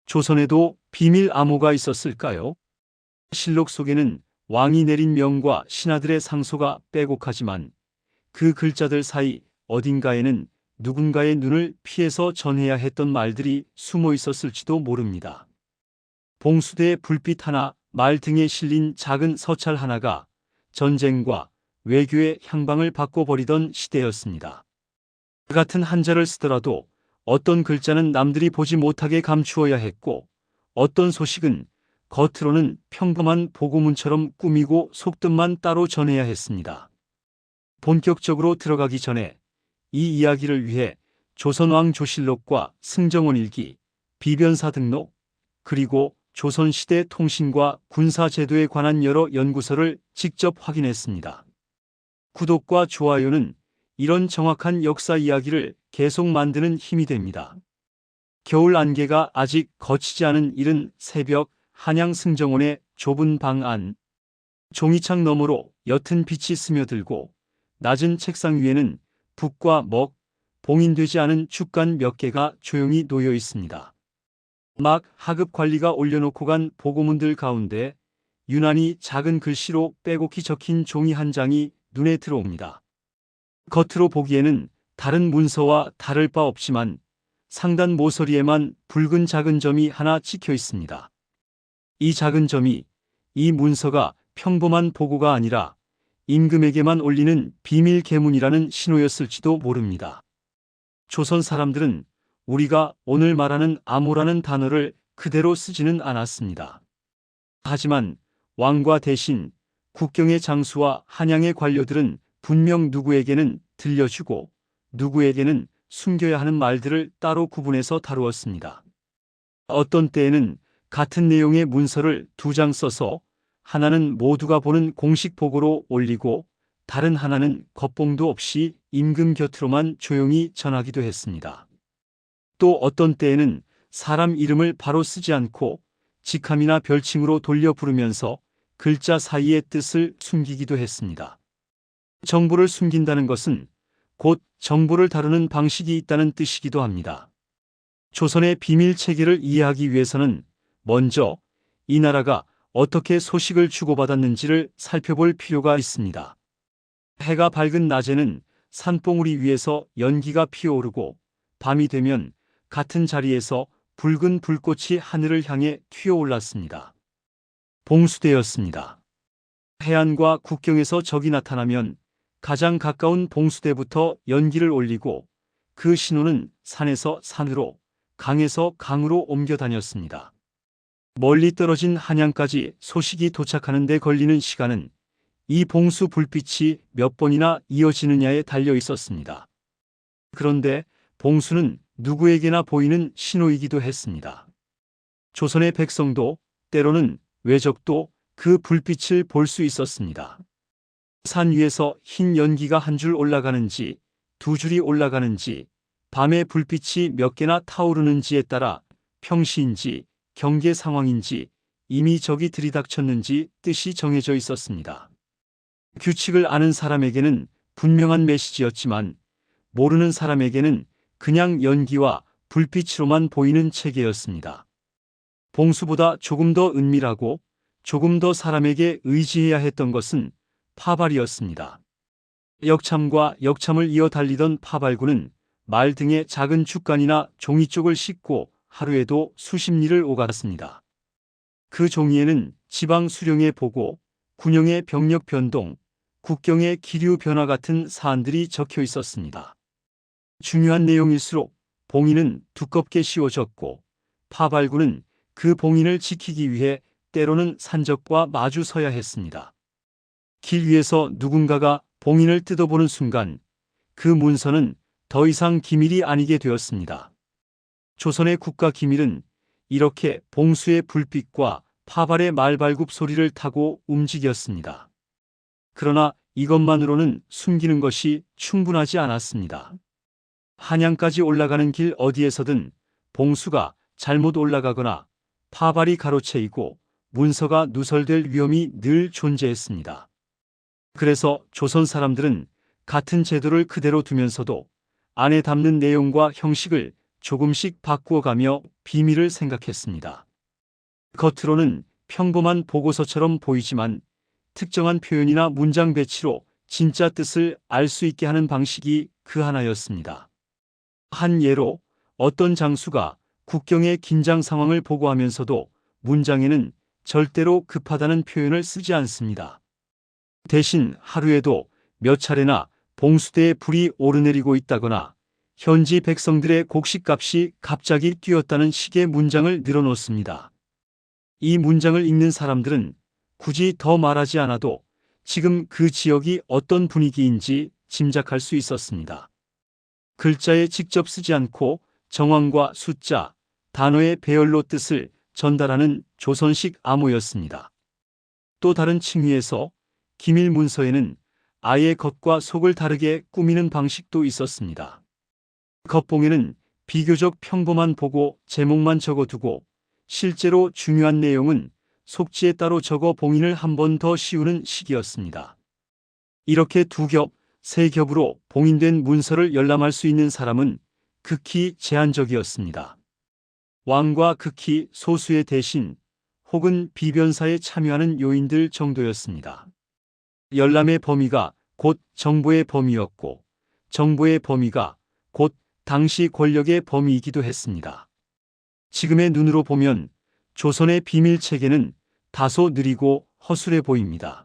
조선에도 비밀 암호가 있었을까요? 실록 속에는 왕이 내린 명과 신하들의 상소가 빼곡하지만 그 글자들 사이 어딘가에는 누군가의 눈을 피해서 전해야 했던 말들이 숨어 있었을지도 모릅니다. 봉수대의 불빛 하나, 말 등에 실린 작은 서찰 하나가 전쟁과 외교의 향방을 바꿔버리던 시대였습니다. 그 같은 한자를 쓰더라도 어떤 글자는 남들이 보지 못하게 감추어야 했고 어떤 소식은 겉으로는 평범한 보고문처럼 꾸미고 속뜻만 따로 전해야 했습니다. 본격적으로 들어가기 전에 이 이야기를 위해 조선왕 조실록과 승정원 일기, 비변사 등록, 그리고 조선시대 통신과 군사제도에 관한 여러 연구서를 직접 확인했습니다. 구독과 좋아요는 이런 정확한 역사 이야기를 계속 만드는 힘이 됩니다. 겨울 안개가 아직 거치지 않은 이른 새벽, 한양 승정원의 좁은 방 안. 종이창 너머로 옅은 빛이 스며들고 낮은 책상 위에는 북과 먹, 봉인되지 않은 축간 몇 개가 조용히 놓여 있습니다. 막 하급 관리가 올려놓고 간 보고문들 가운데 유난히 작은 글씨로 빼곡히 적힌 종이 한 장이 눈에 들어옵니다. 겉으로 보기에는 다른 문서와 다를 바 없지만 상단 모서리에만 붉은 작은 점이 하나 찍혀 있습니다. 이 작은 점이 이 문서가 평범한 보고가 아니라 임금에게만 올리는 비밀 계문이라는 신호였을지도 모릅니다. 조선 사람들은 우리가 오늘 말하는 암호라는 단어를 그대로 쓰지는 않았습니다. 하지만 왕과 대신, 국경의 장수와 한양의 관료들은 분명 누구에게는 들려주고 누구에게는 숨겨야 하는 말들을 따로 구분해서 다루었습니다. 어떤 때에는 같은 내용의 문서를 두 장 써서 하나는 모두가 보는 공식 보고로 올리고 다른 하나는 겉봉도 없이 임금 곁으로만 조용히 전하기도 했습니다. 또 어떤 때에는 사람 이름을 바로 쓰지 않고 직함이나 별칭으로 돌려 부르면서 글자 사이의 뜻을 숨기기도 했습니다. 정보를 숨긴다는 것은 곧 정보를 다루는 방식이 있다는 뜻이기도 합니다. 조선의 비밀 체계를 이해하기 위해서는 먼저 이 나라가 어떻게 소식을 주고받았는지를 살펴볼 필요가 있습니다. 해가 밝은 낮에는 산봉우리 위에서 연기가 피어오르고 밤이 되면 같은 자리에서 붉은 불꽃이 하늘을 향해 튀어올랐습니다. 봉수대였습니다. 해안과 국경에서 적이 나타나면 가장 가까운 봉수대부터 연기를 올리고 그 신호는 산에서 산으로, 강에서 강으로 옮겨 다녔습니다. 멀리 떨어진 한양까지 소식이 도착하는 데 걸리는 시간은 이 봉수 불빛이 몇 번이나 이어지느냐에 달려 있었습니다. 그런데 봉수는 누구에게나 보이는 신호이기도 했습니다. 조선의 백성도 때로는 외적도 그 불빛을 볼 수 있었습니다. 산 위에서 흰 연기가 한 줄 올라가는지 두 줄이 올라가는지 밤에 불빛이 몇 개나 타오르는지에 따라 평시인지 경계 상황인지 이미 적이 들이닥쳤는지 뜻이 정해져 있었습니다. 규칙을 아는 사람에게는 분명한 메시지였지만 모르는 사람에게는 그냥 연기와 불빛으로만 보이는 체계였습니다. 봉수보다 조금 더 은밀하고 조금 더 사람에게 의지해야 했던 것은 파발이었습니다. 역참과 역참을 이어 달리던 파발군은 말 등의 작은 축간이나 종이 쪽을 싣고 하루에도 수십 리를 오갔습니다. 그 종이에는 지방 수령의 보고, 군영의 병력 변동, 국경의 기류 변화 같은 사안들이 적혀 있었습니다. 중요한 내용일수록 봉인은 두껍게 씌워졌고 파발군은 그 봉인을 지키기 위해 때로는 산적과 마주 서야 했습니다. 길 위에서 누군가가 봉인을 뜯어보는 순간 그 문서는 더 이상 기밀이 아니게 되었습니다. 조선의 국가 기밀은 이렇게 봉수의 불빛과 파발의 말발굽 소리를 타고 움직였습니다. 그러나 이것만으로는 숨기는 것이 충분하지 않았습니다. 한양까지 올라가는 길 어디에서든 봉수가 잘못 올라가거나 파발이 가로채이고 문서가 누설될 위험이 늘 존재했습니다. 그래서 조선 사람들은 같은 제도를 그대로 두면서도 안에 담는 내용과 형식을 조금씩 바꾸어가며 비밀을 생각했습니다. 겉으로는 평범한 보고서처럼 보이지만 특정한 표현이나 문장 배치로 진짜 뜻을 알 수 있게 하는 방식이 그 하나였습니다. 한 예로 어떤 장수가 국경의 긴장 상황을 보고하면서도 문장에는 절대로 급하다는 표현을 쓰지 않습니다. 대신 하루에도 몇 차례나 봉수대에 불이 오르내리고 있다거나 현지 백성들의 곡식값이 갑자기 뛰었다는 식의 문장을 늘어놓습니다. 이 문장을 읽는 사람들은 굳이 더 말하지 않아도 지금 그 지역이 어떤 분위기인지 짐작할 수 있었습니다. 글자에 직접 쓰지 않고 정황과 숫자, 단어의 배열로 뜻을 전달하는 조선식 암호였습니다. 또 다른 층위에서 기밀 문서에는 아예 겉과 속을 다르게 꾸미는 방식도 있었습니다. 겉봉에는 비교적 평범한 보고 제목만 적어두고 실제로 중요한 내용은 속지에 따로 적어 봉인을 한 번 더 씌우는 식이었습니다. 이렇게 두 겹, 세 겹으로 봉인된 문서를 열람할 수 있는 사람은 극히 제한적이었습니다. 왕과 극히 소수의 대신 혹은 비변사에 참여하는 요인들 정도였습니다. 열람의 범위가 곧 정보의 범위였고 정보의 범위가 곧 당시 권력의 범위이기도 했습니다. 지금의 눈으로 보면 조선의 비밀 체계는 다소 느리고 허술해 보입니다.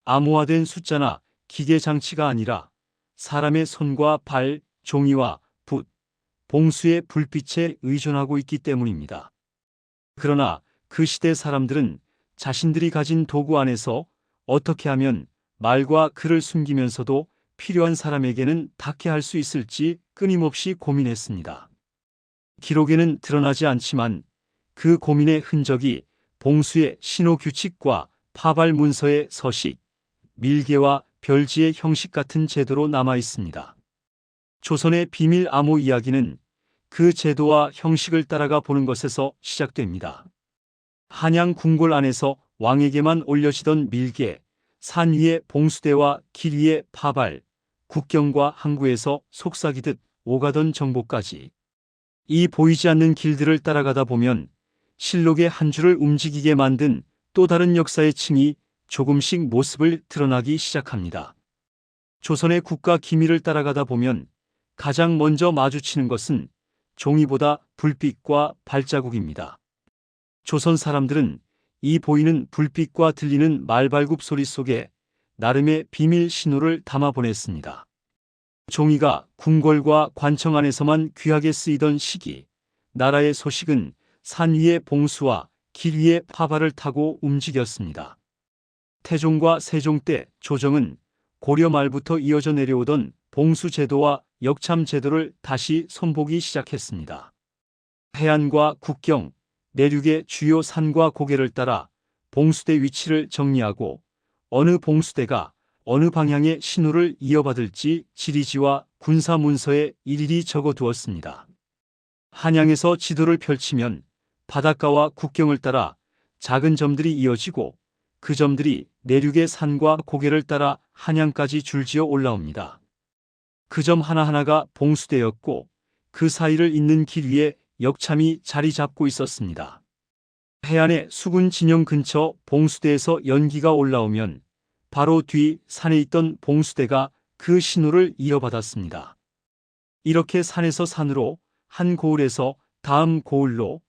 암호화된 숫자나 기계 장치가 아니라 사람의 손과 발, 종이와 붓, 봉수의 불빛에 의존하고 있기 때문입니다. 그러나 그 시대 사람들은 자신들이 가진 도구 안에서 어떻게 하면 말과 글을 숨기면서도 필요한 사람에게는 닿게 할 수 있을지 끊임없이 고민했습니다. 기록에는 드러나지 않지만 그 고민의 흔적이 봉수의 신호 규칙과 파발 문서의 서식, 밀개와 별지의 형식 같은 제도로 남아 있습니다. 조선의 비밀 암호 이야기는 그 제도와 형식을 따라가 보는 것에서 시작됩니다. 한양 궁궐 안에서 왕에게만 올려지던 밀개, 산 위의 봉수대와 길 위의 파발, 국경과 항구에서 속삭이듯 오가던 정보까지. 이 보이지 않는 길들을 따라가다 보면 실록의 한 줄을 움직이게 만든 또 다른 역사의 층이 조금씩 모습을 드러나기 시작합니다. 조선의 국가 기밀을 따라가다 보면 가장 먼저 마주치는 것은 종이보다 불빛과 발자국입니다. 조선 사람들은 이 보이는 불빛과 들리는 말발굽 소리 속에 나름의 비밀 신호를 담아 보냈습니다. 종이가 궁궐과 관청 안에서만 귀하게 쓰이던 시기, 나라의 소식은 산 위의 봉수와 길 위의 파발을 타고 움직였습니다. 태종과 세종 때 조정은 고려 말부터 이어져 내려오던 봉수 제도와 역참 제도를 다시 손보기 시작했습니다. 해안과 국경, 내륙의 주요 산과 고개를 따라 봉수대 위치를 정리하고 어느 봉수대가 어느 방향의 신호를 이어받을지 지리지와 군사 문서에 일일이 적어두었습니다. 한양에서 지도를 펼치면 바닷가와 국경을 따라 작은 점들이 이어지고 그 점들이 내륙의 산과 고개를 따라 한양까지 줄지어 올라옵니다. 그 점 하나하나가 봉수대였고 그 사이를 잇는 길 위에 역참이 자리 잡고 있었습니다. 해안의 수군 진영 근처 봉수대에서 연기가 올라오면 바로 뒤 산에 있던 봉수대가 그 신호를 이어받았습니다. 이렇게 산에서 산으로, 한 고을에서 다음 고을로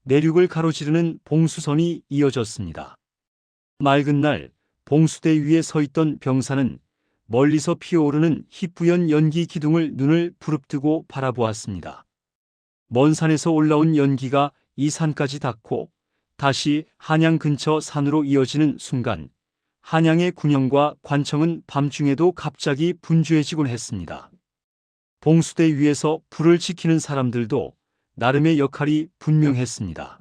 내륙을 가로지르는 봉수선이 이어졌습니다. 맑은 날 봉수대 위에 서 있던 병사는 멀리서 피어오르는 희뿌연 연기 기둥을 눈을 부릅뜨고 바라보았습니다. 먼 산에서 올라온 연기가 이 산까지 닿고 다시 한양 근처 산으로 이어지는 순간 한양의 군영과 관청은 밤중에도 갑자기 분주해지곤 했습니다. 봉수대 위에서 불을 지키는 사람들도 나름의 역할이 분명했습니다.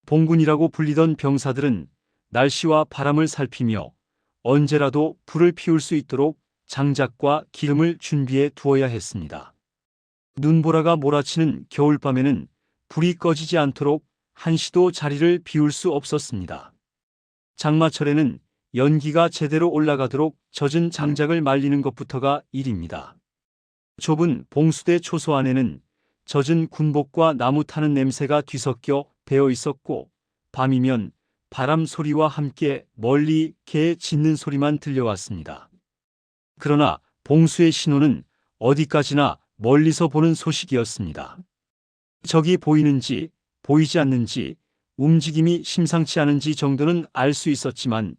봉군이라고 불리던 병사들은 날씨와 바람을 살피며 언제라도 불을 피울 수 있도록 장작과 기름을 준비해 두어야 했습니다. 눈보라가 몰아치는 겨울밤에는 불이 꺼지지 않도록 한시도 자리를 비울 수 없었습니다. 장마철에는 연기가 제대로 올라가도록 젖은 장작을 말리는 것부터가 일입니다. 좁은 봉수대 초소 안에는 젖은 군복과 나무 타는 냄새가 뒤섞여 배어 있었고 밤이면 바람 소리와 함께 멀리 개 짖는 소리만 들려왔습니다. 그러나 봉수의 신호는 어디까지나 멀리서 보는 소식이었습니다. 적이 보이는지 보이지 않는지 움직임이 심상치 않은지 정도는 알 수 있었지만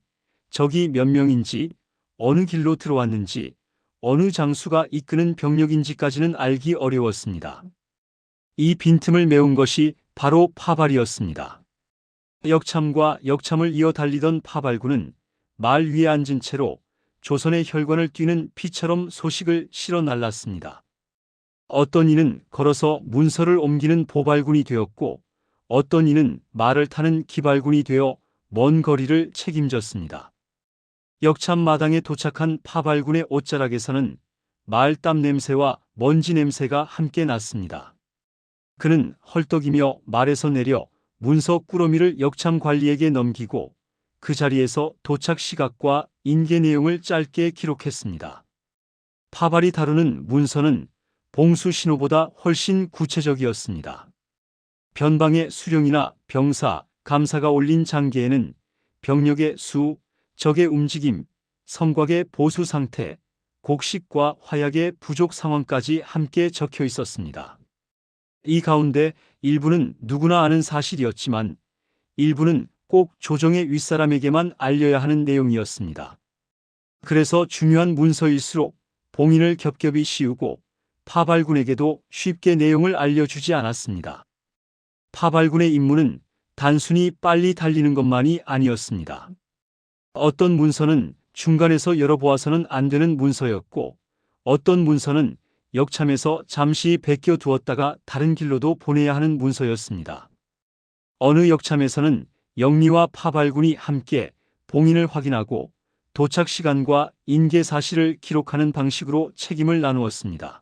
적이 몇 명인지 어느 길로 들어왔는지 어느 장수가 이끄는 병력인지까지는 알기 어려웠습니다. 이 빈틈을 메운 것이 바로 파발이었습니다. 역참과 역참을 이어 달리던 파발군은 말 위에 앉은 채로 조선의 혈관을 뛰는 피처럼 소식을 실어 날랐습니다. 어떤 이는 걸어서 문서를 옮기는 보발군이 되었고 어떤 이는 말을 타는 기발군이 되어 먼 거리를 책임졌습니다. 역참 마당에 도착한 파발군의 옷자락에서는 말땀 냄새와 먼지 냄새가 함께 났습니다. 그는 헐떡이며 말에서 내려 문서 꾸러미를 역참 관리에게 넘기고 그 자리에서 도착 시각과 인계 내용을 짧게 기록했습니다. 파발이 다루는 문서는 봉수 신호보다 훨씬 구체적이었습니다. 변방의 수령이나 병사, 감사가 올린 장계에는 병력의 수, 적의 움직임, 성곽의 보수 상태, 곡식과 화약의 부족 상황까지 함께 적혀 있었습니다. 이 가운데 일부는 누구나 아는 사실이었지만 일부는 꼭 조정의 윗사람에게만 알려야 하는 내용이었습니다. 그래서 중요한 문서일수록 봉인을 겹겹이 씌우고 파발군에게도 쉽게 내용을 알려주지 않았습니다. 파발군의 임무는 단순히 빨리 달리는 것만이 아니었습니다. 어떤 문서는 중간에서 열어보아서는 안 되는 문서였고 어떤 문서는 역참에서 잠시 베껴 두었다가 다른 길로도 보내야 하는 문서였습니다. 어느 역참에서는 영리와 파발군이 함께 봉인을 확인하고 도착 시간과 인계 사실을 기록하는 방식으로 책임을 나누었습니다.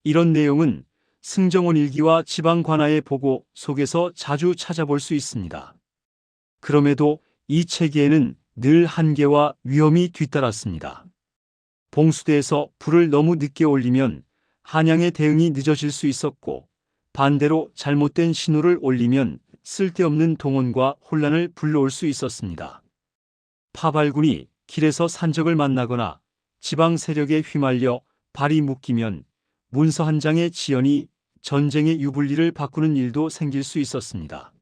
이런 내용은 승정원 일기와 지방 관하의 보고 속에서 자주 찾아볼 수 있습니다. 그럼에도 이 체계에는 늘 한계와 위험이 뒤따랐습니다. 봉수대에서 불을 너무 늦게 올리면 한양의 대응이 늦어질 수 있었고 반대로 잘못된 신호를 올리면 쓸데없는 동원과 혼란을 불러올 수 있었습니다. 파발군이 길에서 산적을 만나거나 지방 세력에 휘말려 발이 묶이면 문서 한 장의 지연이 전쟁의 유불리를 바꾸는 일도 생길 수 있었습니다.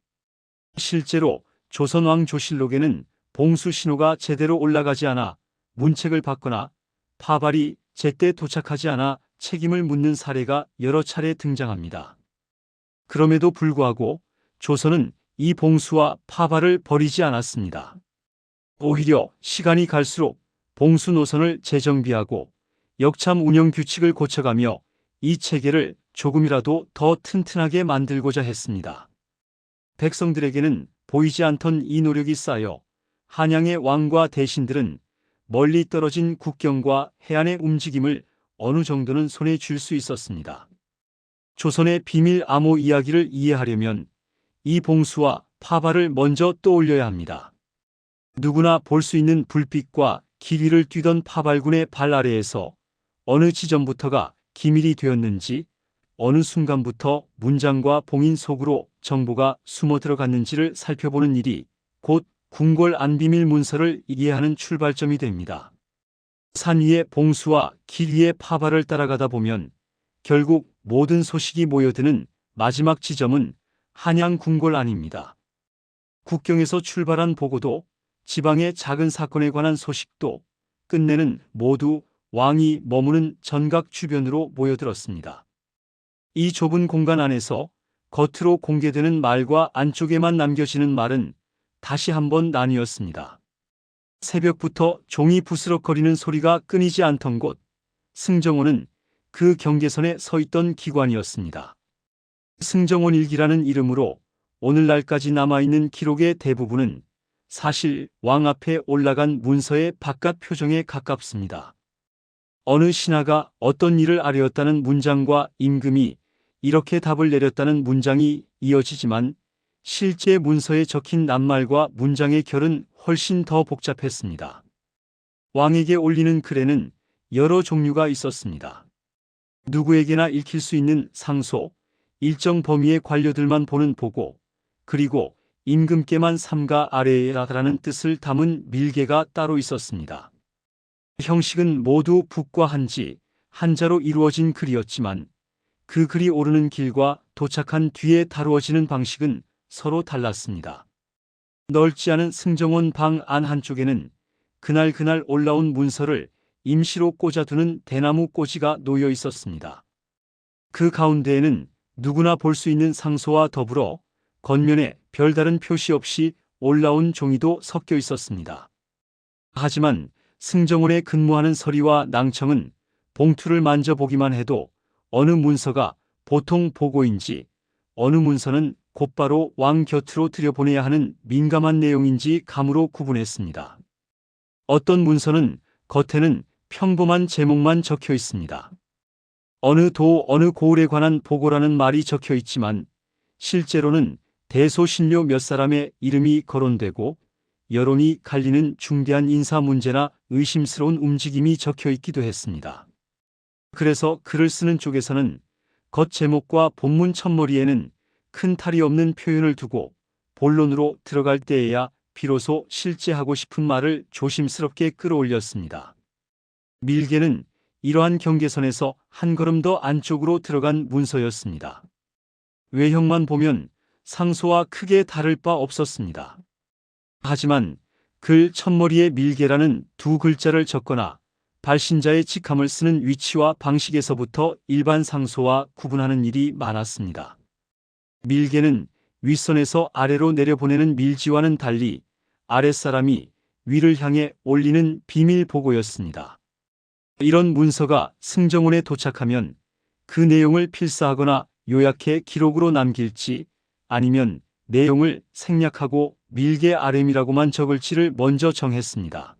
실제로 조선왕 조실록에는 봉수 신호가 제대로 올라가지 않아 문책을 받거나 파발이 제때 도착하지 않아 책임을 묻는 사례가 여러 차례 등장합니다. 그럼에도 불구하고 조선은 이 봉수와 파발을 버리지 않았습니다. 오히려 시간이 갈수록 봉수 노선을 재정비하고 역참 운영 규칙을 고쳐가며 이 체계를 조금이라도 더 튼튼하게 만들고자 했습니다. 백성들에게는 보이지 않던 이 노력이 쌓여 한양의 왕과 대신들은 멀리 떨어진 국경과 해안의 움직임을 어느 정도는 손에 쥘 수 있었습니다. 조선의 비밀 암호 이야기를 이해하려면 이 봉수와 파발을 먼저 떠올려야 합니다. 누구나 볼 수 있는 불빛과 길 위를 뛰던 파발군의 발 아래에서 어느 지점부터가 기밀이 되었는지 어느 순간부터 문장과 봉인 속으로 정보가 숨어 들어갔는지를 살펴보는 일이 곧 궁궐 안비밀 문서를 이해하는 출발점이 됩니다. 산 위의 봉수와 길 위의 파발을 따라가다 보면 결국 모든 소식이 모여드는 마지막 지점은 한양 궁궐 안입니다. 국경에서 출발한 보고도 지방의 작은 사건에 관한 소식도 끝내는 모두 왕이 머무는 전각 주변으로 모여들었습니다. 이 좁은 공간 안에서 겉으로 공개되는 말과 안쪽에만 남겨지는 말은 다시 한번 나뉘었습니다. 새벽부터 종이 부스럭거리는 소리가 끊이지 않던 곳, 승정원은 그 경계선에 서 있던 기관이었습니다. 승정원 일기라는 이름으로 오늘날까지 남아있는 기록의 대부분은 사실 왕 앞에 올라간 문서의 바깥 표정에 가깝습니다. 어느 신하가 어떤 일을 아뢰었다는 문장과 임금이 이렇게 답을 내렸다는 문장이 이어지지만 실제 문서에 적힌 낱말과 문장의 결은 훨씬 더 복잡했습니다. 왕에게 올리는 글에는 여러 종류가 있었습니다. 누구에게나 읽힐 수 있는 상소, 일정 범위의 관료들만 보는 보고, 그리고 임금께만 삼가 아래에라라는 뜻을 담은 밀계가 따로 있었습니다. 형식은 모두 붓과 한지, 한자로 이루어진 글이었지만 그 글이 오르는 길과 도착한 뒤에 다루어지는 방식은 서로 달랐습니다. 넓지 않은 승정원 방 안 한쪽에는 그날 올라온 문서를 임시로 꽂아두는 대나무 꼬지가 놓여 있었습니다. 그 가운데에는 누구나 볼 수 있는 상소와 더불어 겉면에 별다른 표시 없이 올라온 종이도 섞여 있었습니다. 하지만 승정원에 근무하는 서리와 낭청은 봉투를 만져보기만 해도 어느 문서가 보통 보고인지, 어느 문서는 곧바로 왕 곁으로 들여보내야 하는 민감한 내용인지 감으로 구분했습니다. 어떤 문서는 겉에는 평범한 제목만 적혀 있습니다. 어느 도 어느 고을에 관한 보고라는 말이 적혀 있지만 실제로는 대소신료 몇 사람의 이름이 거론되고 여론이 갈리는 중대한 인사 문제나 의심스러운 움직임이 적혀 있기도 했습니다. 그래서 글을 쓰는 쪽에서는 겉 제목과 본문 첫머리에는 큰 탈이 없는 표현을 두고 본론으로 들어갈 때에야 비로소 실제 하고 싶은 말을 조심스럽게 끌어올렸습니다. 밀계는 이러한 경계선에서 한 걸음 더 안쪽으로 들어간 문서였습니다. 외형만 보면 상소와 크게 다를 바 없었습니다. 하지만 글 첫머리에 밀계라는 두 글자를 적거나 발신자의 직함을 쓰는 위치와 방식에서부터 일반 상소와 구분하는 일이 많았습니다. 밀계는 윗선에서 아래로 내려보내는 밀지와는 달리 아랫사람이 위를 향해 올리는 비밀 보고였습니다. 이런 문서가 승정원에 도착하면 그 내용을 필사하거나 요약해 기록으로 남길지 아니면 내용을 생략하고 밀계 RM이라고만 적을지를 먼저 정했습니다.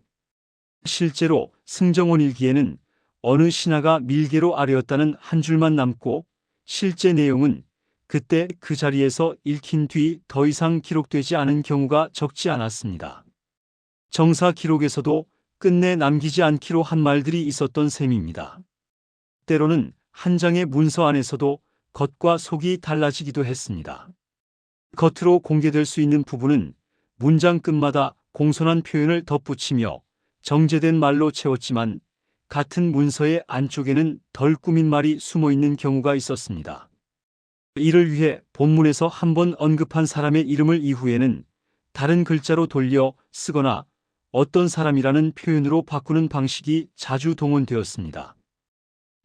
실제로 승정원 일기에는 어느 신하가 밀계로 아뢰었다는 한 줄만 남고 실제 내용은 그때 그 자리에서 읽힌 뒤 더 이상 기록되지 않은 경우가 적지 않았습니다. 정사 기록에서도 끝내 남기지 않기로 한 말들이 있었던 셈입니다. 때로는 한 장의 문서 안에서도 겉과 속이 달라지기도 했습니다. 겉으로 공개될 수 있는 부분은 문장 끝마다 공손한 표현을 덧붙이며 정제된 말로 채웠지만 같은 문서의 안쪽에는 덜 꾸민 말이 숨어 있는 경우가 있었습니다. 이를 위해 본문에서 한번 언급한 사람의 이름을 이후에는 다른 글자로 돌려 쓰거나 어떤 사람이라는 표현으로 바꾸는 방식이 자주 동원되었습니다.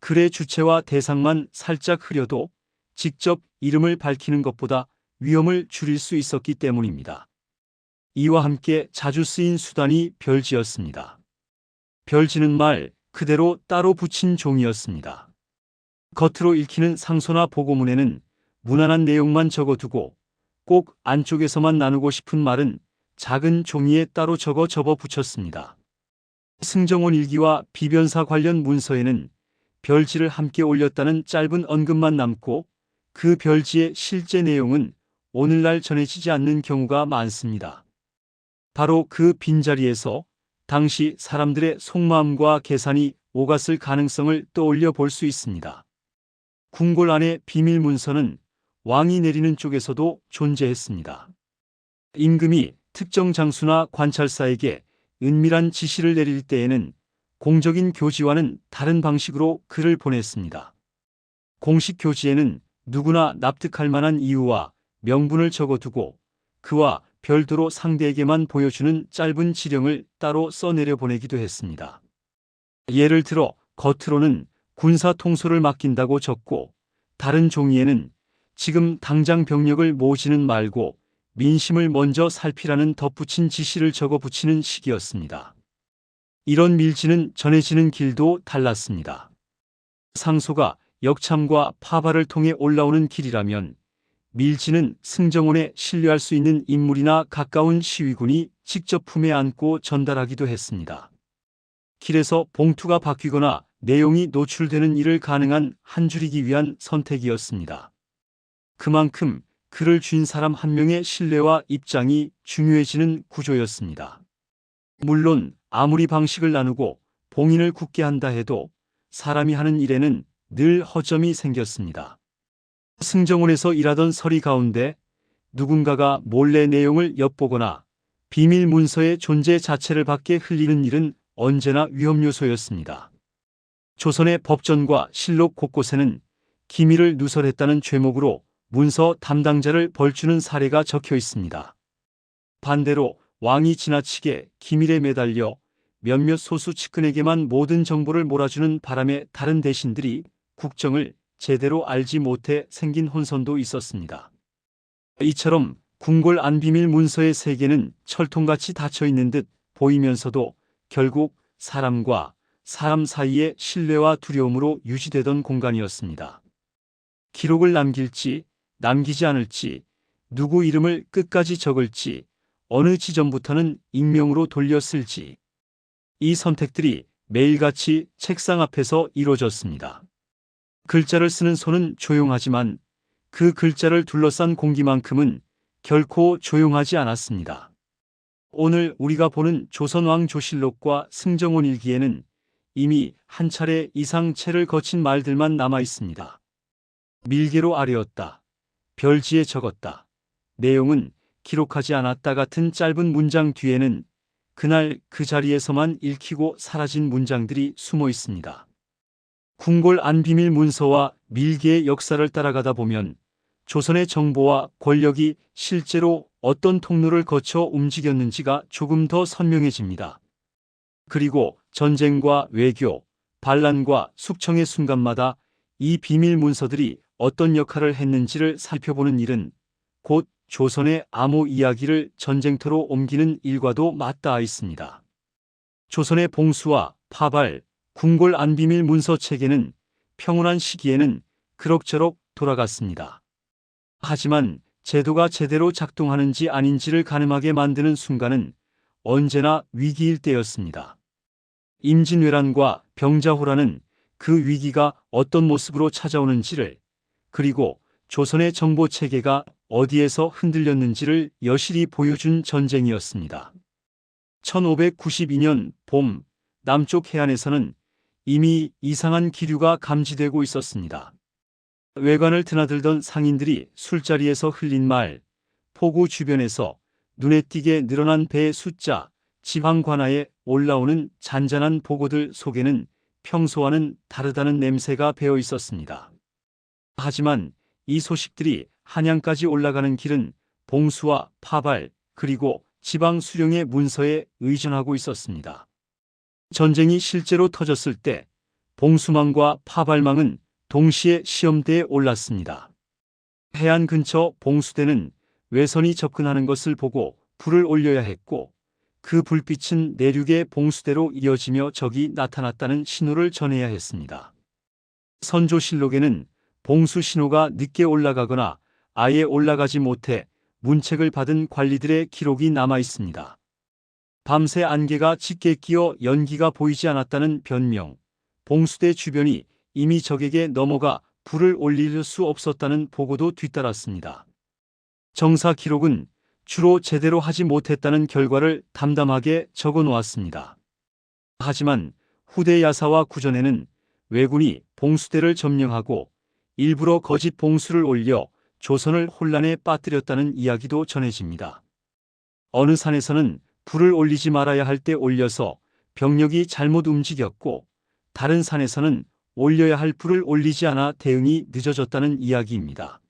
글의 주체와 대상만 살짝 흐려도 직접 이름을 밝히는 것보다 위험을 줄일 수 있었기 때문입니다. 이와 함께 자주 쓰인 수단이 별지였습니다. 별지는 말 그대로 따로 붙인 종이였습니다. 겉으로 읽히는 상소나 보고문에는 무난한 내용만 적어두고 꼭 안쪽에서만 나누고 싶은 말은 작은 종이에 따로 접어 붙였습니다. 승정원 일기와 비변사 관련 문서에는 별지를 함께 올렸다는 짧은 언급만 남고 그 별지의 실제 내용은 오늘날 전해지지 않는 경우가 많습니다. 바로 그 빈자리에서 당시 사람들의 속마음과 계산이 오갔을 가능성을 떠올려 볼 수 있습니다. 궁궐 안의 비밀 문서는 왕이 내리는 쪽에서도 존재했습니다. 임금이 특정 장수나 관찰사에게 은밀한 지시를 내릴 때에는 공적인 교지와는 다른 방식으로 글을 보냈습니다. 공식 교지에는 누구나 납득할 만한 이유와 명분을 적어두고 그와 별도로 상대에게만 보여주는 짧은 지령을 따로 써내려 보내기도 했습니다. 예를 들어 겉으로는 군사 통솔을 맡긴다고 적고 다른 종이에는 지금 당장 병력을 모으지는 말고 민심을 먼저 살피라는 덧붙인 지시를 적어 붙이는 식이었습니다. 이런 밀지는 전해지는 길도 달랐습니다. 상소가 역참과 파발을 통해 올라오는 길이라면 밀지는 승정원에 신뢰할 수 있는 인물이나 가까운 시위군이 직접 품에 안고 전달하기도 했습니다. 길에서 봉투가 바뀌거나 내용이 노출되는 일을 가능한 한 줄이기 위한 선택이었습니다. 그만큼 글을 쥔 사람 한 명의 신뢰와 입장이 중요해지는 구조였습니다. 물론 아무리 방식을 나누고 봉인을 굳게 한다 해도 사람이 하는 일에는 늘 허점이 생겼습니다. 승정원에서 일하던 서리 가운데 누군가가 몰래 내용을 엿보거나 비밀 문서의 존재 자체를 밖에 흘리는 일은 언제나 위험 요소였습니다. 조선의 법전과 실록 곳곳에는 기밀을 누설했다는 죄목으로 문서 담당자를 벌주는 사례가 적혀 있습니다. 반대로 왕이 지나치게 기밀에 매달려 몇몇 소수 측근에게만 모든 정보를 몰아주는 바람에 다른 대신들이 국정을 제대로 알지 못해 생긴 혼선도 있었습니다. 이처럼 궁궐 안비밀 문서의 세계는 철통같이 닫혀 있는 듯 보이면서도 결국 사람과 사람 사이의 신뢰와 두려움으로 유지되던 공간이었습니다. 기록을 남길지 남기지 않을지, 누구 이름을 끝까지 적을지, 어느 지점부터는 익명으로 돌려 쓸지, 이 선택들이 매일같이 책상 앞에서 이루어졌습니다. 글자를 쓰는 손은 조용하지만 그 글자를 둘러싼 공기만큼은 결코 조용하지 않았습니다. 오늘 우리가 보는 조선왕조실록과 승정원 일기에는 이미 한 차례 이상 체를 거친 말들만 남아 있습니다. 밀개로 아뢰었다. 별지에 적었다. 내용은 기록하지 않았다 같은 짧은 문장 뒤에는 그날 그 자리에서만 읽히고 사라진 문장들이 숨어 있습니다. 궁궐 안비밀 문서와 밀개의 역사를 따라가다 보면 조선의 정보와 권력이 실제로 어떤 통로를 거쳐 움직였는지가 조금 더 선명해집니다. 그리고 전쟁과 외교, 반란과 숙청의 순간마다 이 비밀 문서들이 어떤 역할을 했는지를 살펴보는 일은 곧 조선의 암호 이야기를 전쟁터로 옮기는 일과도 맞닿아 있습니다. 조선의 봉수와 파발, 궁궐 안비밀 문서 체계는 평온한 시기에는 그럭저럭 돌아갔습니다. 하지만 제도가 제대로 작동하는지 아닌지를 가늠하게 만드는 순간은 언제나 위기일 때였습니다. 임진왜란과 병자호란은 그 위기가 어떤 모습으로 찾아오는지를, 그리고 조선의 정보 체계가 어디에서 흔들렸는지를 여실히 보여준 전쟁이었습니다. 1592년 봄, 남쪽 해안에서는 이미 이상한 기류가 감지되고 있었습니다. 외관을 드나들던 상인들이 술자리에서 흘린 말, 포구 주변에서 눈에 띄게 늘어난 배의 숫자, 지방 관하에 올라오는 잔잔한 보고들 속에는 평소와는 다르다는 냄새가 배어 있었습니다. 하지만 이 소식들이 한양까지 올라가는 길은 봉수와 파발, 그리고 지방 수령의 문서에 의존하고 있었습니다. 전쟁이 실제로 터졌을 때 봉수망과 파발망은 동시에 시험대에 올랐습니다. 해안 근처 봉수대는 외선이 접근하는 것을 보고 불을 올려야 했고, 그 불빛은 내륙의 봉수대로 이어지며 적이 나타났다는 신호를 전해야 했습니다. 선조실록에는 봉수 신호가 늦게 올라가거나 아예 올라가지 못해 문책을 받은 관리들의 기록이 남아 있습니다. 밤새 안개가 짙게 끼어 연기가 보이지 않았다는 변명, 봉수대 주변이 이미 적에게 넘어가 불을 올릴 수 없었다는 보고도 뒤따랐습니다. 정사 기록은 주로 제대로 하지 못했다는 결과를 담담하게 적어 놓았습니다. 하지만 후대 야사와 구전에는 왜군이 봉수대를 점령하고 일부러 거짓 봉수를 올려 조선을 혼란에 빠뜨렸다는 이야기도 전해집니다. 어느 산에서는 불을 올리지 말아야 할 때 올려서 병력이 잘못 움직였고, 다른 산에서는 올려야 할 불을 올리지 않아 대응이 늦어졌다는 이야기입니다.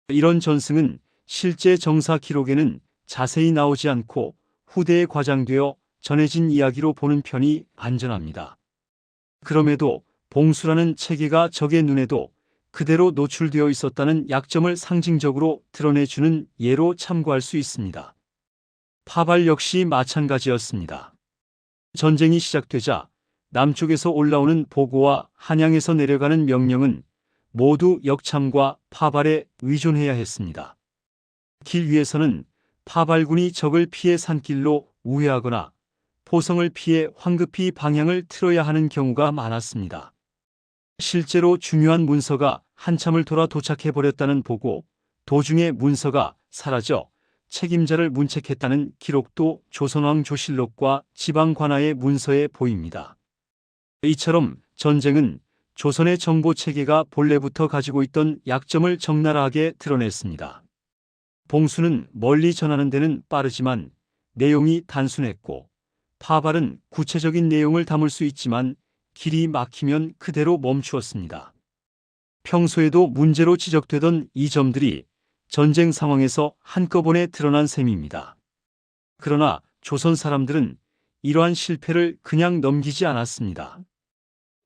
이런 전승은 실제 정사 기록에는 자세히 나오지 않고 후대에 과장되어 전해진 이야기로 보는 편이 안전합니다. 그럼에도 봉수라는 체계가 적의 눈에도 그대로 노출되어 있었다는 약점을 상징적으로 드러내주는 예로 참고할 수 있습니다. 파발 역시 마찬가지였습니다. 전쟁이 시작되자 남쪽에서 올라오는 보고와 한양에서 내려가는 명령은 모두 역참과 파발에 의존해야 했습니다. 길 위에서는 파발군이 적을 피해 산길로 우회하거나 포성을 피해 황급히 방향을 틀어야 하는 경우가 많았습니다. 실제로 중요한 문서가 한참을 돌아 도착해버렸다는 보고, 도중에 문서가 사라져 책임자를 문책했다는 기록도 조선왕조실록과 지방관하의 문서에 보입니다. 이처럼 전쟁은 조선의 정보 체계가 본래부터 가지고 있던 약점을 적나라하게 드러냈습니다. 봉수는 멀리 전하는 데는 빠르지만 내용이 단순했고, 파발은 구체적인 내용을 담을 수 있지만 길이 막히면 그대로 멈추었습니다. 평소에도 문제로 지적되던 이 점들이 전쟁 상황에서 한꺼번에 드러난 셈입니다. 그러나 조선 사람들은 이러한 실패를 그냥 넘기지 않았습니다.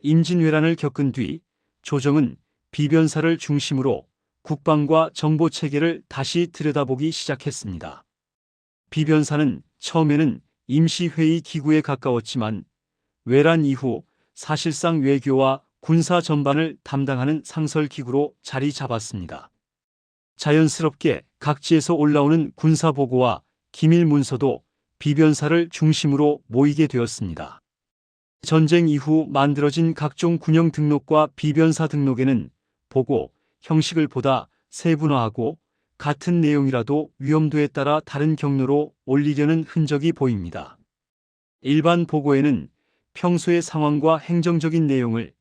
임진왜란을 겪은 뒤 조정은 비변사를 중심으로 국방과 정보 체계를 다시 들여다보기 시작했습니다. 비변사는 처음에는 임시회의 기구에 가까웠지만 외란 이후 사실상 외교와 군사 전반을 담당하는 상설기구로 자리 잡았습니다. 자연스럽게 각지에서 올라오는 군사보고와 기밀 문서도 비변사를 중심으로 모이게 되었습니다. 전쟁 이후 만들어진 각종 군용 등록과 비변사 등록에는 보고 형식을 보다 세분화하고 같은 내용이라도 위험도에 따라 다른 경로로 올리려는 흔적이 보입니다. 일반 보고에는 평소의 상황과 행정적인 내용을,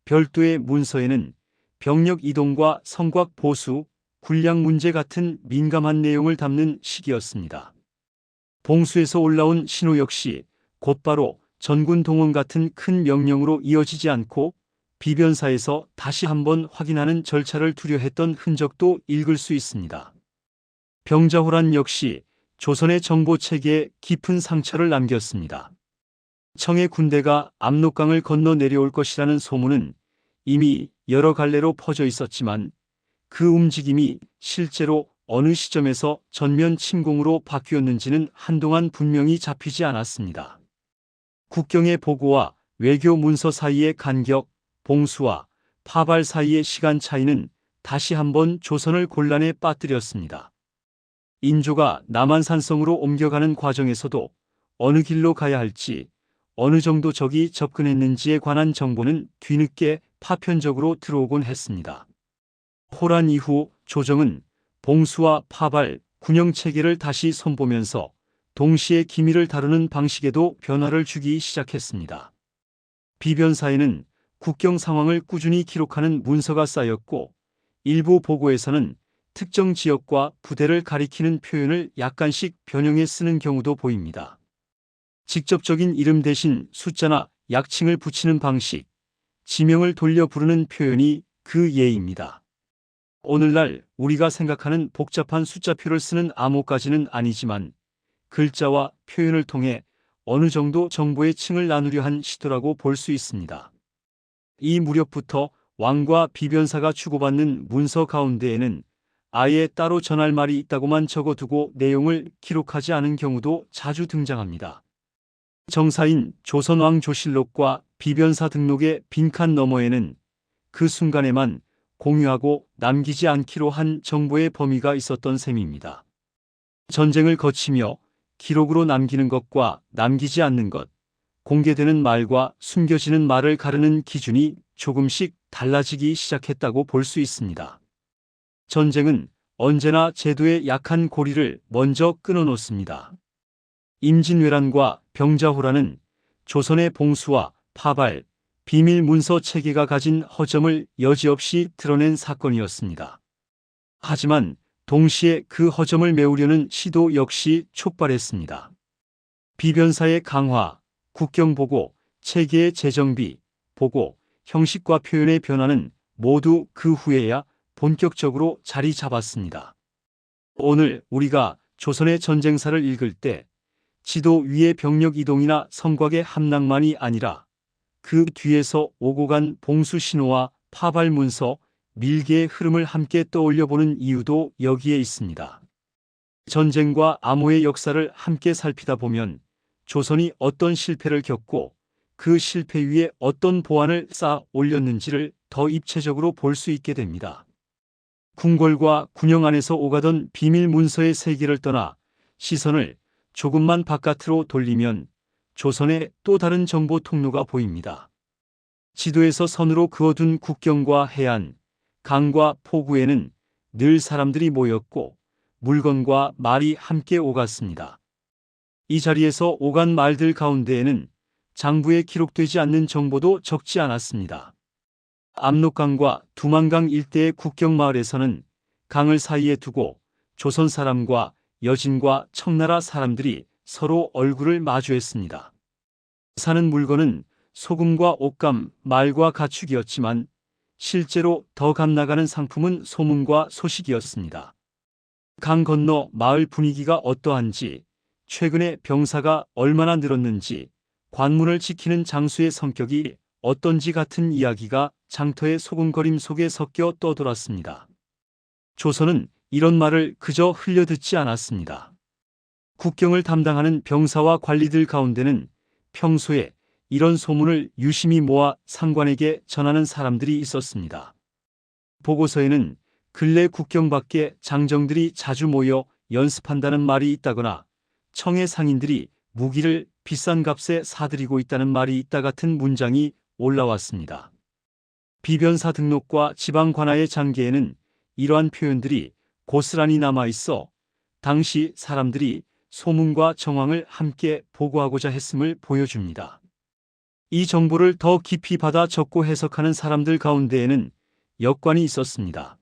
별도의 문서에는 병력 이동과 성곽 보수, 군량 문제 같은 민감한 내용을 담는 식이었습니다. 봉수에서 올라온 신호 역시 곧바로 전군 동원 같은 큰 명령으로 이어지지 않고 비변사에서 다시 한번 확인하는 절차를 두려했던 흔적도 읽을 수 있습니다. 병자호란 역시 조선의 정보 체계에 깊은 상처를 남겼습니다. 청의 군대가 압록강을 건너 내려올 것이라는 소문은 이미 여러 갈래로 퍼져 있었지만 그 움직임이 실제로 어느 시점에서 전면 침공으로 바뀌었는지는 한동안 분명히 잡히지 않았습니다. 국경의 보고와 외교 문서 사이의 간격, 봉수와 파발 사이의 시간 차이는 다시 한번 조선을 곤란에 빠뜨렸습니다. 인조가 남한산성으로 옮겨가는 과정에서도 어느 길로 가야 할지, 어느 정도 적이 접근했는지에 관한 정보는 뒤늦게 파편적으로 들어오곤 했습니다. 호란 이후 조정은 봉수와 파발, 군용 체계를 다시 손보면서 동시에 기밀을 다루는 방식에도 변화를 주기 시작했습니다. 비변사에는 국경 상황을 꾸준히 기록하는 문서가 쌓였고, 일부 보고에서는 특정 지역과 부대를 가리키는 표현을 약간씩 변형해 쓰는 경우도 보입니다. 직접적인 이름 대신 숫자나 약칭을 붙이는 방식, 지명을 돌려 부르는 표현이 그 예입니다. 오늘날 우리가 생각하는 복잡한 숫자표를 쓰는 암호까지는 아니지만 글자와 표현을 통해 어느 정도 정보의 층을 나누려 한 시도라고 볼 수 있습니다. 이 무렵부터 왕과 비변사가 주고받는 문서 가운데에는 아예 따로 전할 말이 있다고만 적어두고 내용을 기록하지 않은 경우도 자주 등장합니다. 정사인 조선왕 조실록과 비변사 등록의 빈칸 너머에는 그 순간에만 공유하고 남기지 않기로 한 정보의 범위가 있었던 셈입니다. 전쟁을 거치며 기록으로 남기는 것과 남기지 않는 것, 공개되는 말과 숨겨지는 말을 가르는 기준이 조금씩 달라지기 시작했다고 볼 수 있습니다. 전쟁은 언제나 제도의 약한 고리를 먼저 끊어놓습니다. 임진왜란과 병자호란은 조선의 봉수와 파발, 비밀 문서 체계가 가진 허점을 여지없이 드러낸 사건이었습니다. 하지만 동시에 그 허점을 메우려는 시도 역시 촉발했습니다. 비변사의 강화, 국경보고, 체계의 재정비, 보고, 형식과 표현의 변화는 모두 그 후에야 본격적으로 자리 잡았습니다. 오늘 우리가 조선의 전쟁사를 읽을 때 지도 위의 병력 이동이나 성곽의 함락만이 아니라 그 뒤에서 오고 간 봉수 신호와 파발 문서, 밀개의 흐름을 함께 떠올려보는 이유도 여기에 있습니다. 전쟁과 암호의 역사를 함께 살피다 보면 조선이 어떤 실패를 겪고 그 실패 위에 어떤 보완을 쌓아 올렸는지를 더 입체적으로 볼 수 있게 됩니다. 궁궐과 군영 안에서 오가던 비밀 문서의 세계를 떠나 시선을 조금만 바깥으로 돌리면 조선의 또 다른 정보 통로가 보입니다. 지도에서 선으로 그어둔 국경과 해안, 강과 포구에는 늘 사람들이 모였고 물건과 말이 함께 오갔습니다. 이 자리에서 오간 말들 가운데에는 장부에 기록되지 않는 정보도 적지 않았습니다. 압록강과 두만강 일대의 국경마을에서는 강을 사이에 두고 조선 사람과 여진과 청나라 사람들이 서로 얼굴을 마주했습니다. 사는 물건은 소금과 옷감, 말과 가축이었지만 실제로 더 값나가는 상품은 소문과 소식이었습니다. 강 건너 마을 분위기가 어떠한지, 최근에 병사가 얼마나 늘었는지, 관문을 지키는 장수의 성격이 어떤지 같은 이야기가 장터의 소금거림 속에 섞여 떠돌았습니다. 조선은 이런 말을 그저 흘려듣지 않았습니다. 국경을 담당하는 병사와 관리들 가운데는 평소에 이런 소문을 유심히 모아 상관에게 전하는 사람들이 있었습니다. 보고서에는 근래 국경 밖에 장정들이 자주 모여 연습한다는 말이 있다거나 청의 상인들이 무기를 비싼 값에 사들이고 있다는 말이 있다 같은 문장이 올라왔습니다. 비변사 등록과 지방 관하의 장계에는 이러한 표현들이 고스란히 남아있어 당시 사람들이 소문과 정황을 함께 보고하고자 했음을 보여줍니다. 이 정보를 더 깊이 받아 적고 해석하는 사람들 가운데에는 역관이 있었습니다.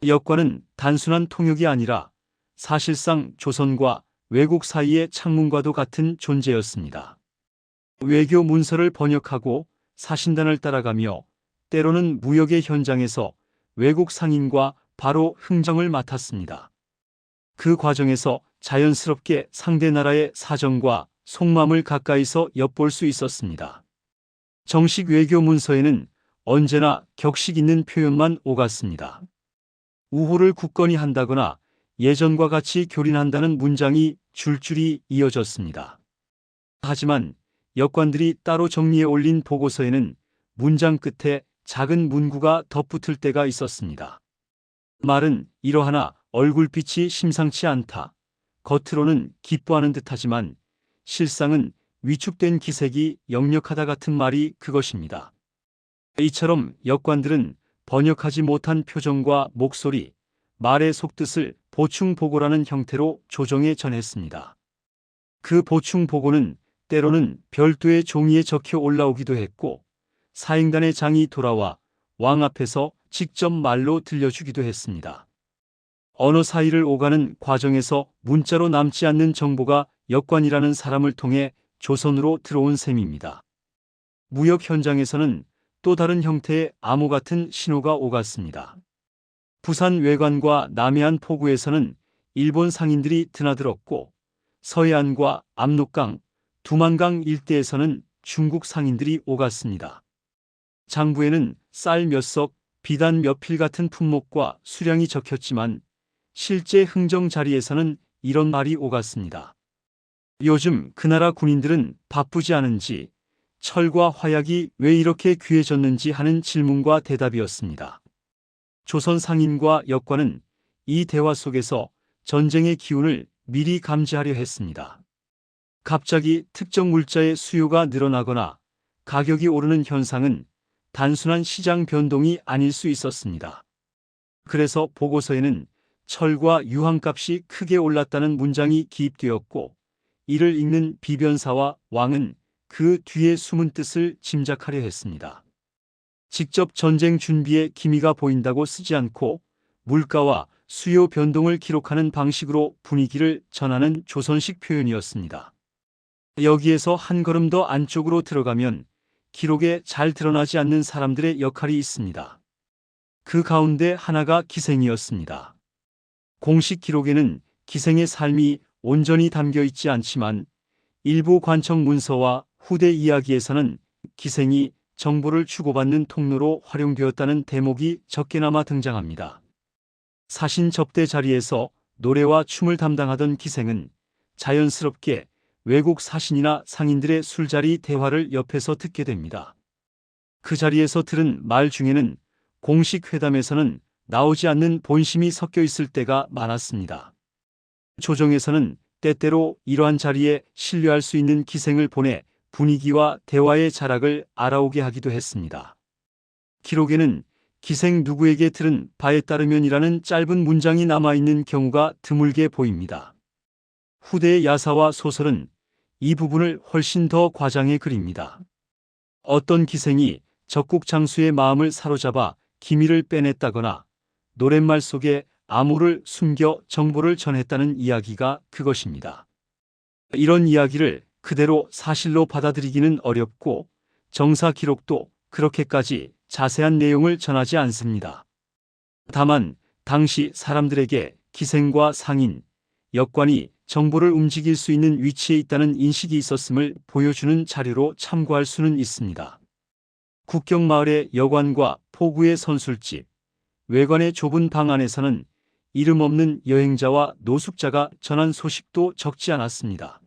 역관은 단순한 통역이 아니라 사실상 조선과 외국 사이의 창문과도 같은 존재였습니다. 외교 문서를 번역하고 사신단을 따라가며 때로는 무역의 현장에서 외국 상인과 바로 흥정을 맡았습니다. 그 과정에서 자연스럽게 상대 나라의 사정과 속마음을 가까이서 엿볼 수 있었습니다. 정식 외교 문서에는 언제나 격식 있는 표현만 오갔습니다. 우호를 굳건히 한다거나 예전과 같이 교린한다는 문장이 줄줄이 이어졌습니다. 하지만 역관들이 따로 정리해 올린 보고서에는 문장 끝에 작은 문구가 덧붙을 때가 있었습니다. 말은 이러하나 얼굴빛이 심상치 않다. 겉으로는 기뻐하는 듯하지만 실상은 위축된 기색이 역력하다 같은 말이 그것입니다. 이처럼 역관들은 번역하지 못한 표정과 목소리, 말의 속뜻을 보충 보고라는 형태로 조정해 전했습니다. 그 보충 보고는 때로는 별도의 종이에 적혀 올라오기도 했고 사행단의 장이 돌아와 왕 앞에서 직접 말로 들려주기도 했습니다. 언어 사이를 오가는 과정에서 문자로 남지 않는 정보가 역관이라는 사람을 통해 조선으로 들어온 셈입니다. 무역 현장에서는 또 다른 형태의 암호 같은 신호가 오갔습니다. 부산 외관과 남해안 포구에서는 일본 상인들이 드나들었고 서해안과 압록강, 두만강 일대에서는 중국 상인들이 오갔습니다. 장부에는 쌀 몇 석, 비단 몇 필 같은 품목과 수량이 적혔지만 실제 흥정 자리에서는 이런 말이 오갔습니다. 요즘 그 나라 군인들은 바쁘지 않은지, 철과 화약이 왜 이렇게 귀해졌는지 하는 질문과 대답이었습니다. 조선 상인과 역관은 이 대화 속에서 전쟁의 기운을 미리 감지하려 했습니다. 갑자기 특정 물자의 수요가 늘어나거나 가격이 오르는 현상은 단순한 시장 변동이 아닐 수 있었습니다. 그래서 보고서에는 철과 유황값이 크게 올랐다는 문장이 기입되었고 이를 읽는 비변사와 왕은 그 뒤에 숨은 뜻을 짐작하려 했습니다. 직접 전쟁 준비에 기미가 보인다고 쓰지 않고 물가와 수요 변동을 기록하는 방식으로 분위기를 전하는 조선식 표현이었습니다. 여기에서 한 걸음 더 안쪽으로 들어가면 기록에 잘 드러나지 않는 사람들의 역할이 있습니다. 그 가운데 하나가 기생이었습니다. 공식 기록에는 기생의 삶이 온전히 담겨 있지 않지만 일부 관청 문서와 후대 이야기에서는 기생이 정보를 주고받는 통로로 활용되었다는 대목이 적게나마 등장합니다. 사신 접대 자리에서 노래와 춤을 담당하던 기생은 자연스럽게 외국 사신이나 상인들의 술자리 대화를 옆에서 듣게 됩니다. 그 자리에서 들은 말 중에는 공식 회담에서는 나오지 않는 본심이 섞여 있을 때가 많았습니다. 조정에서는 때때로 이러한 자리에 신뢰할 수 있는 기생을 보내 분위기와 대화의 자락을 알아오게 하기도 했습니다. 기록에는 기생 누구에게 들은 바에 따르면이라는 짧은 문장이 남아있는 경우가 드물게 보입니다. 후대의 야사와 소설은 이 부분을 훨씬 더 과장해 그립니다. 어떤 기생이 적국 장수의 마음을 사로잡아 기밀을 빼냈다거나 노랫말 속에 암호를 숨겨 정보를 전했다는 이야기가 그것입니다. 이런 이야기를 그대로 사실로 받아들이기는 어렵고 정사 기록도 그렇게까지 자세한 내용을 전하지 않습니다. 다만 당시 사람들에게 기생과 상인, 역관이 정보를 움직일 수 있는 위치에 있다는 인식이 있었음을 보여주는 자료로 참고할 수는 있습니다. 국경마을의 여관과 포구의 선술집, 외관의 좁은 방 안에서는 이름 없는 여행자와 노숙자가 전한 소식도 적지 않았습니다.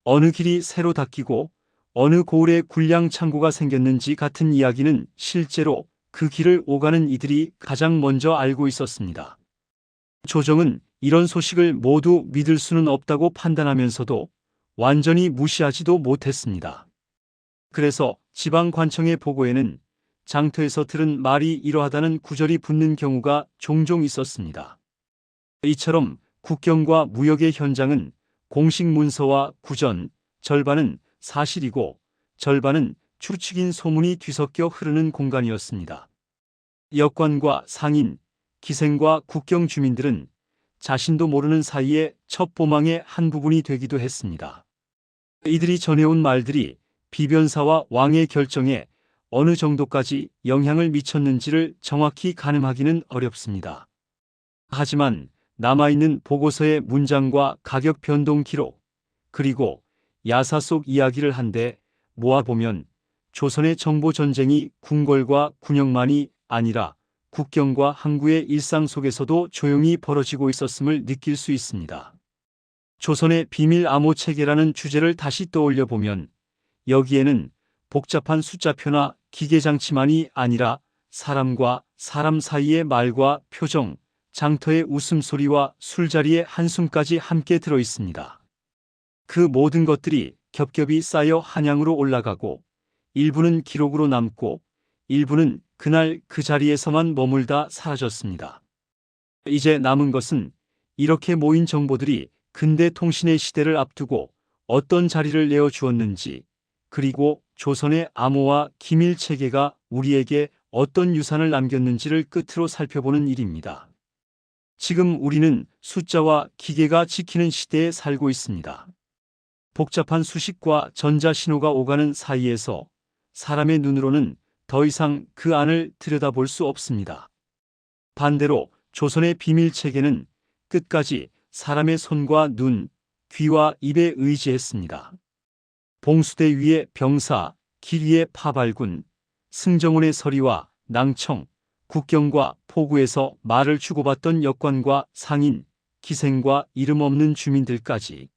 어느 길이 새로 닦이고 어느 고을에 군량 창고가 생겼는지 같은 이야기는 실제로 그 길을 오가는 이들이 가장 먼저 알고 있었습니다. 조정은 이런 소식을 모두 믿을 수는 없다고 판단하면서도 완전히 무시하지도 못했습니다. 그래서 지방관청의 보고에는 장터에서 들은 말이 이러하다는 구절이 붙는 경우가 종종 있었습니다. 이처럼 국경과 무역의 현장은 공식 문서와 구전, 절반은 사실이고 절반은 추측인 소문이 뒤섞여 흐르는 공간이었습니다. 역관과 상인, 기생과 국경 주민들은 자신도 모르는 사이에 첩보망의 한 부분이 되기도 했습니다. 이들이 전해온 말들이 비변사와 왕의 결정에 어느 정도까지 영향을 미쳤는지를 정확히 가늠하기는 어렵습니다. 하지만 남아있는 보고서의 문장과 가격 변동 기록, 그리고 야사 속 이야기를 한데 모아보면 조선의 정보전쟁이 궁궐과 군역만이 아니라 국경과 항구의 일상 속에서도 조용히 벌어지고 있었음을 느낄 수 있습니다. 조선의 비밀 암호 체계라는 주제를 다시 떠올려 보면 여기에는 복잡한 숫자표나 기계장치만이 아니라 사람과 사람 사이의 말과 표정, 장터의 웃음소리와 술자리의 한숨까지 함께 들어 있습니다. 그 모든 것들이 겹겹이 쌓여 한양으로 올라가고 일부는 기록으로 남고 일부는 그날 그 자리에서만 머물다 사라졌습니다. 이제 남은 것은 이렇게 모인 정보들이 근대 통신의 시대를 앞두고 어떤 자리를 내어주었는지, 그리고 조선의 암호와 기밀 체계가 우리에게 어떤 유산을 남겼는지를 끝으로 살펴보는 일입니다. 지금 우리는 숫자와 기계가 지키는 시대에 살고 있습니다. 복잡한 수식과 전자신호가 오가는 사이에서 사람의 눈으로는 더 이상 그 안을 들여다볼 수 없습니다. 반대로 조선의 비밀체계는 끝까지 사람의 손과 눈, 귀와 입에 의지했습니다. 봉수대 위의 병사, 길 위의 파발군, 승정원의 서리와 낭청, 국경과 포구에서 말을 주고받던 역관과 상인, 기생과 이름 없는 주민들까지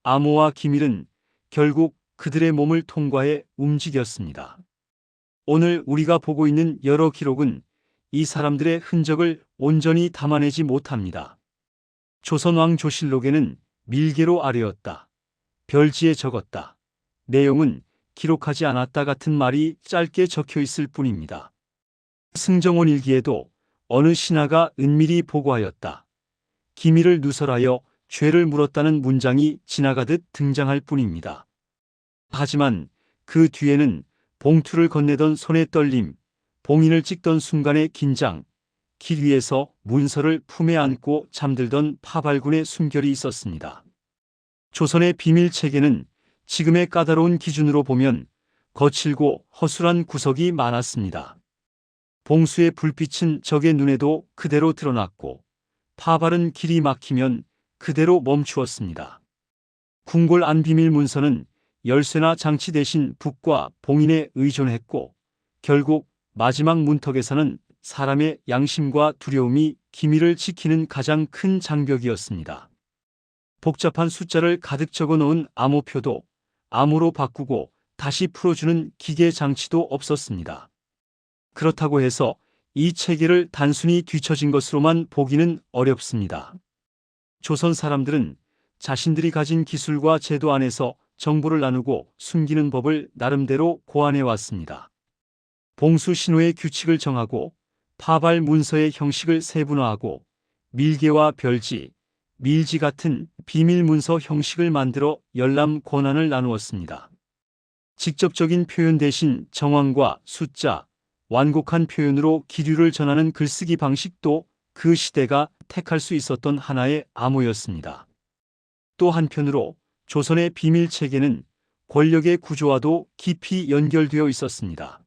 암호와 기밀은 결국 그들의 몸을 통과해 움직였습니다. 오늘 우리가 보고 있는 여러 기록은 이 사람들의 흔적을 온전히 담아내지 못합니다. 조선왕 조실록에는 밀개로 아뢰었다, 별지에 적었다, 내용은 기록하지 않았다 같은 말이 짧게 적혀 있을 뿐입니다. 승정원 일기에도 어느 신하가 은밀히 보고하였다, 기밀을 누설하여 죄를 물었다는 문장이 지나가듯 등장할 뿐입니다. 하지만 그 뒤에는 봉투를 건네던 손의 떨림, 봉인을 찍던 순간의 긴장, 길 위에서 문서를 품에 안고 잠들던 파발군의 숨결이 있었습니다. 조선의 비밀 체계는 지금의 까다로운 기준으로 보면 거칠고 허술한 구석이 많았습니다. 봉수의 불빛은 적의 눈에도 그대로 드러났고 파발은 길이 막히면 그대로 멈추었습니다. 궁궐 안 비밀 문서는 열쇠나 장치 대신 북과 봉인에 의존했고 결국 마지막 문턱에서는 사람의 양심과 두려움이 기밀을 지키는 가장 큰 장벽이었습니다. 복잡한 숫자를 가득 적어 놓은 암호표도 암호로 바꾸고 다시 풀어주는 기계 장치도 없었습니다. 그렇다고 해서 이 체계를 단순히 뒤처진 것으로만 보기는 어렵습니다. 조선 사람들은 자신들이 가진 기술과 제도 안에서 정보를 나누고 숨기는 법을 나름대로 고안해 왔습니다. 봉수 신호의 규칙을 정하고 파발 문서의 형식을 세분화하고 밀개와 별지, 밀지 같은 비밀 문서 형식을 만들어 열람 권한을 나누었습니다. 직접적인 표현 대신 정황과 숫자, 완곡한 표현으로 기류를 전하는 글쓰기 방식도 그 시대가 택할 수 있었던 하나의 암호였습니다. 또 한편으로 조선의 비밀체계는 권력의 구조와도 깊이 연결되어 있었습니다.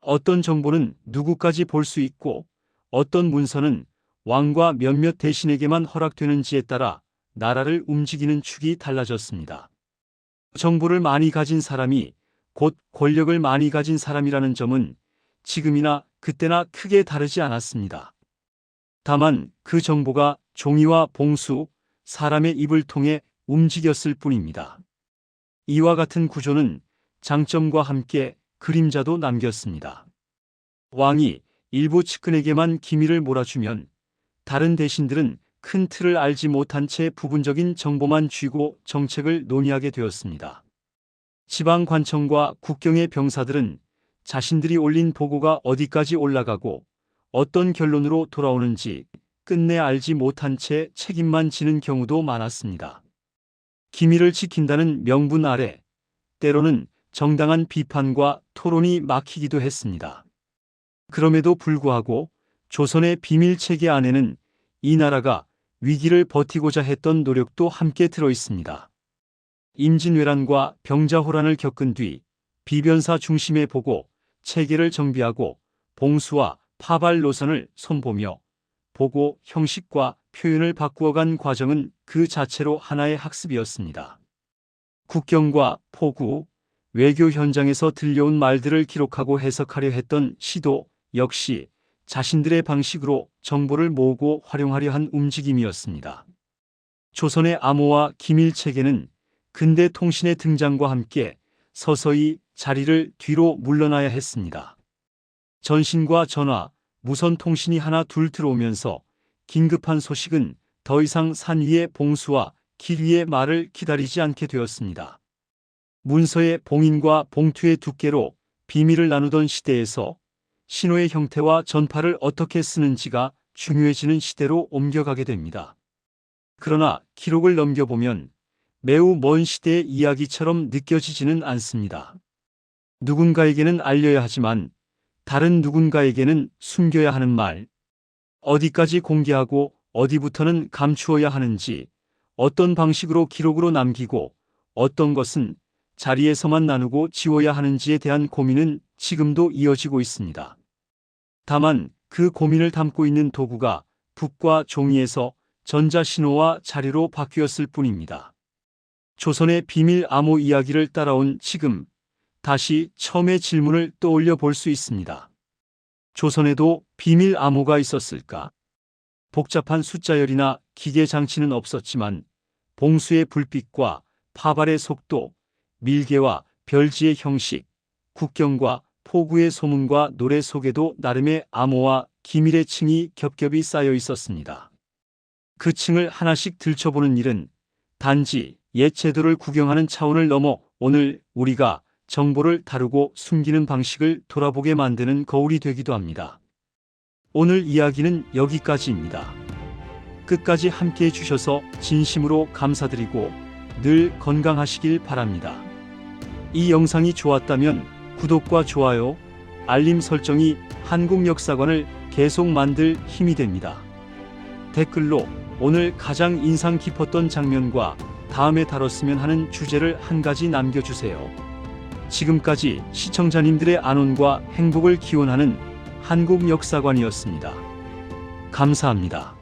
어떤 정보는 누구까지 볼 수 있고 어떤 문서는 왕과 몇몇 대신에게만 허락되는지에 따라 나라를 움직이는 축이 달라졌습니다. 정보를 많이 가진 사람이 곧 권력을 많이 가진 사람이라는 점은 지금이나 그때나 크게 다르지 않았습니다. 다만 그 정보가 종이와 봉수, 사람의 입을 통해 움직였을 뿐입니다. 이와 같은 구조는 장점과 함께 그림자도 남겼습니다. 왕이 일부 측근에게만 기밀을 몰아주면 다른 대신들은 큰 틀을 알지 못한 채 부분적인 정보만 쥐고 정책을 논의하게 되었습니다. 지방 관청과 국경의 병사들은 자신들이 올린 보고가 어디까지 올라가고 어떤 결론으로 돌아오는지 끝내 알지 못한 채 책임만 지는 경우도 많았습니다. 기밀을 지킨다는 명분 아래 때로는 정당한 비판과 토론이 막히기도 했습니다. 그럼에도 불구하고 조선의 비밀체계 안에는 이 나라가 위기를 버티고자 했던 노력도 함께 들어 있습니다. 임진왜란과 병자호란을 겪은 뒤 비변사 중심의 보고 체계를 정비하고 봉수와 파발 노선을 손보며 보고 형식과 표현을 바꾸어간 과정은 그 자체로 하나의 학습이었습니다. 국경과 포구, 외교 현장에서 들려온 말들을 기록하고 해석하려 했던 시도 역시 자신들의 방식으로 정보를 모으고 활용하려 한 움직임이었습니다. 조선의 암호와 기밀체계는 근대 통신의 등장과 함께 서서히 자리를 뒤로 물러나야 했습니다. 전신과 전화, 무선 통신이 하나 둘 들어오면서 긴급한 소식은 더 이상 산 위의 봉수와 길 위의 말을 기다리지 않게 되었습니다. 문서의 봉인과 봉투의 두께로 비밀을 나누던 시대에서 신호의 형태와 전파를 어떻게 쓰는지가 중요해지는 시대로 옮겨가게 됩니다. 그러나 기록을 넘겨보면 매우 먼 시대의 이야기처럼 느껴지지는 않습니다. 누군가에게는 알려야 하지만 다른 누군가에게는 숨겨야 하는 말, 어디까지 공개하고 어디부터는 감추어야 하는지, 어떤 방식으로 기록으로 남기고 어떤 것은 자리에서만 나누고 지워야 하는지에 대한 고민은 지금도 이어지고 있습니다. 다만 그 고민을 담고 있는 도구가 붓과 종이에서 전자신호와 자료로 바뀌었을 뿐입니다. 조선의 비밀 암호 이야기를 따라온 지금 다시 처음의 질문을 떠올려 볼 수 있습니다. 조선에도 비밀 암호가 있었을까? 복잡한 숫자열이나 기계 장치는 없었지만 봉수의 불빛과 파발의 속도, 밀개와 별지의 형식, 국경과 포구의 소문과 노래 속에도 나름의 암호와 기밀의 층이 겹겹이 쌓여 있었습니다. 그 층을 하나씩 들춰보는 일은 단지 옛 제도를 구경하는 차원을 넘어 오늘 우리가 정보를 다루고 숨기는 방식을 돌아보게 만드는 거울이 되기도 합니다. 오늘 이야기는 여기까지입니다. 끝까지 함께해 주셔서 진심으로 감사드리고 늘 건강하시길 바랍니다. 이 영상이 좋았다면 구독과 좋아요, 알림 설정이 한국역사관을 계속 만들 힘이 됩니다. 댓글로 오늘 가장 인상 깊었던 장면과 다음에 다뤘으면 하는 주제를 한 가지 남겨주세요. 지금까지 시청자님들의 안원과 행복을 기원하는 한국역사관이었습니다. 감사합니다.